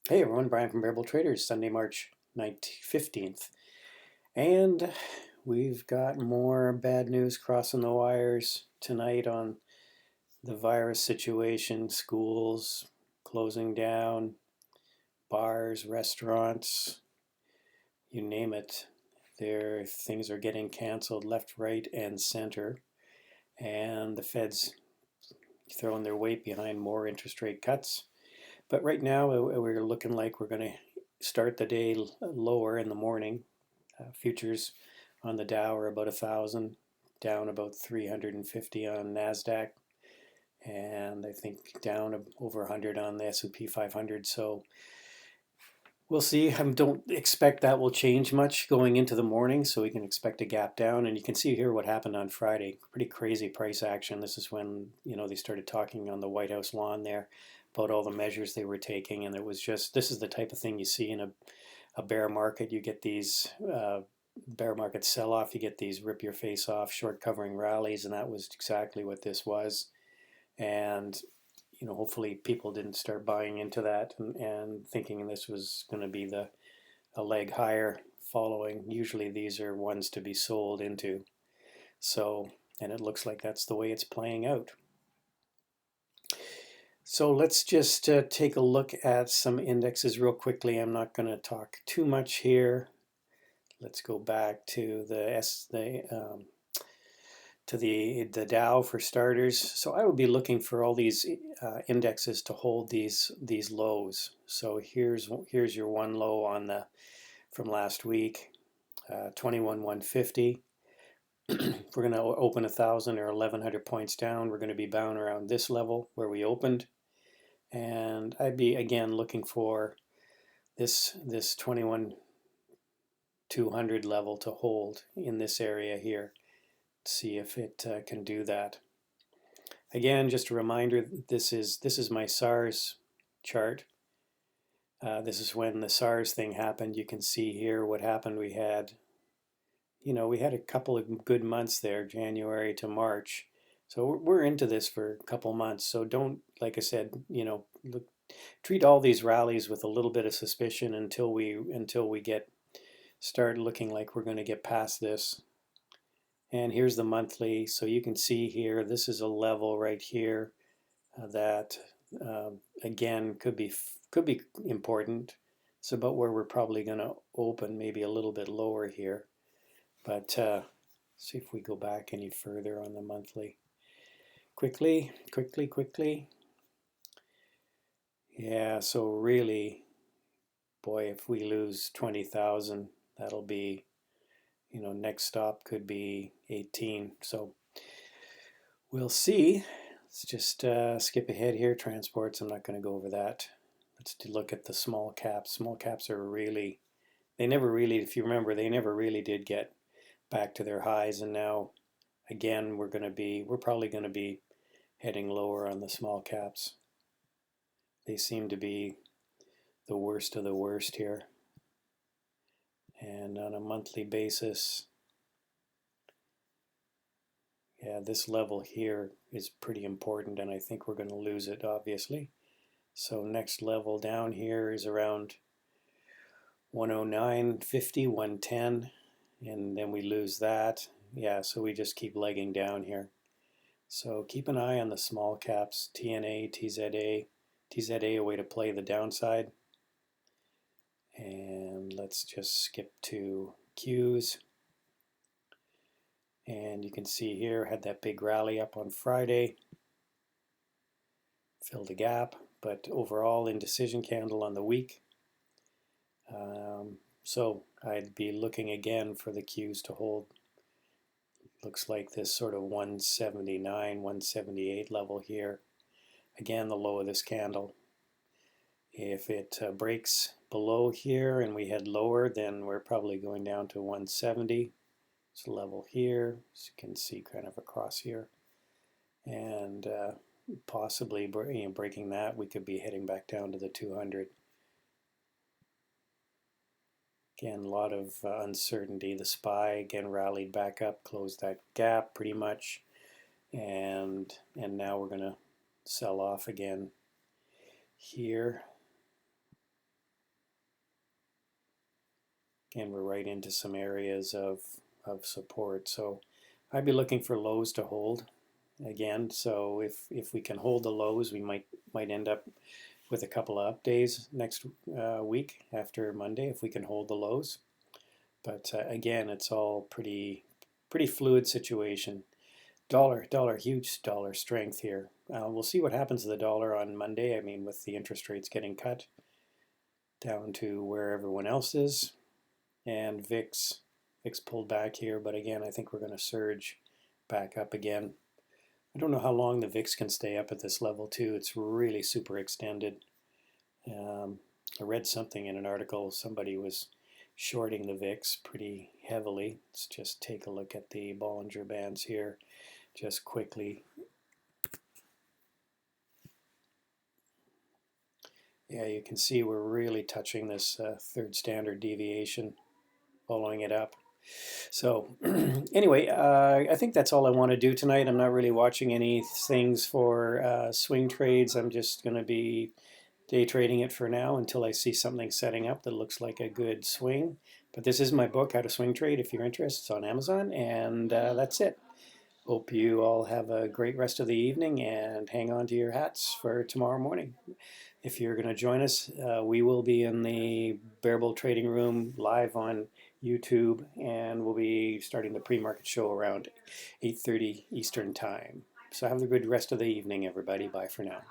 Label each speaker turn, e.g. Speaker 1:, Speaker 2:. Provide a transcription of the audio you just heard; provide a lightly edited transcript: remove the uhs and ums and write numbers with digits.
Speaker 1: Hey everyone, Brian from Bearable Traders, Sunday, March 15th. And we've got more bad news crossing the wires tonight on the virus situation, schools closing down, bars, restaurants, you name it. Things are getting canceled left, right, and center. And the Fed's throwing their weight behind more interest rate cuts. But right now, we're looking like we're going to start the day lower in the morning. Futures on the Dow are about 1,000, down about 350 on Nasdaq, and I think down over 100 on the S&P 500. So we'll see. I don't expect that will change much going into the morning, so we can expect a gap down. And you can see here what happened on Friday. Pretty crazy price action. This is when they started talking on the White House lawn there about all the measures they were taking, and it was just this is the type of thing you see in a bear market. You get these bear market sell off. You get these rip your face off short covering rallies, and that was exactly what this was. And hopefully people didn't start buying into that and thinking this was going to be a leg higher following. Usually these are ones to be sold into. So, and it looks like that's the way it's playing out. So let's just take a look at some indexes real quickly. I'm not going to talk too much here. Let's go back to the Dow for starters. So I would be looking for all these indexes to hold these lows. So here's your one low on the from last week, 21,150. If we're going to open 1,000 or 1,100 points down, we're going to be bound around this level where we opened. And I'd be again looking for this 21,200 level to hold in this area here. See if it can do that. Again, just a reminder, this is my SARS chart. This is when the SARS thing happened. You can see here what happened. We had a couple of good months there, January to March. So we're into this for a couple months. So don't, like I said, treat all these rallies with a little bit of suspicion until we start looking like we're going to get past this. And here's the monthly. So you can see here, this is a level right here that again could be important. It's about where we're probably going to open, maybe a little bit lower here. But see if we go back any further on the monthly. Quickly. Yeah, so really, boy, if we lose 20,000, that'll be, next stop could be 18. So we'll see. Let's just skip ahead here. Transports, I'm not going to go over that. Let's look at the small caps. Small caps are really, they never really, if you remember, they never really did get back to their highs. And now, again, we're probably going to be heading lower on the small caps. They seem to be the worst of the worst here. And on a monthly basis, yeah, this level here is pretty important, and I think we're going to lose it, obviously. So next level down here is around 109.50, 110, and then we lose that. Yeah, so we just keep legging down here. So keep an eye on the small caps, TNA, TZA. TZA, a way to play the downside. And let's just skip to Qs. And you can see here, had that big rally up on Friday. Filled a gap, but overall indecision candle on the week. So I'd be looking again for the Qs to hold. Looks like this sort of 179, 178 level here. Again, the low of this candle. If it breaks below here and we head lower, then we're probably going down to 170. It's a level here, as you can see kind of across here. And possibly breaking that, we could be heading back down to the 200. Again, a lot of uncertainty. The SPY again rallied back up, closed that gap pretty much, and now we're going to sell off again here. and we're right into some areas of support. So I'd be looking for lows to hold again. So if we can hold the lows, we might end up with a couple of up days next week after Monday if we can hold the lows. But again, it's all pretty fluid situation. Huge dollar strength here. We'll see what happens to the dollar on Monday. I mean, with the interest rates getting cut down to where everyone else is, and VIX pulled back here. But again, I think we're going to surge back up again. I don't know how long the VIX can stay up at this level too. It's really super extended. I read something in an article, somebody was shorting the VIX pretty heavily. Let's just take a look at the Bollinger Bands here just quickly. Yeah, you can see we're really touching this third standard deviation, following it up. So anyway, I think that's all I want to do tonight. I'm not really watching any things for swing trades. I'm just going to be day trading it for now until I see something setting up that looks like a good swing. But this is my book, How to Swing Trade, if you're interested. It's on Amazon, and that's it. Hope you all have a great rest of the evening and hang on to your hats for tomorrow morning. If you're going to join us, we will be in the Bear Bull Trading Room live on YouTube, and we'll be starting the pre-market show around 8:30 Eastern Time. So have a good rest of the evening, everybody. Bye for now.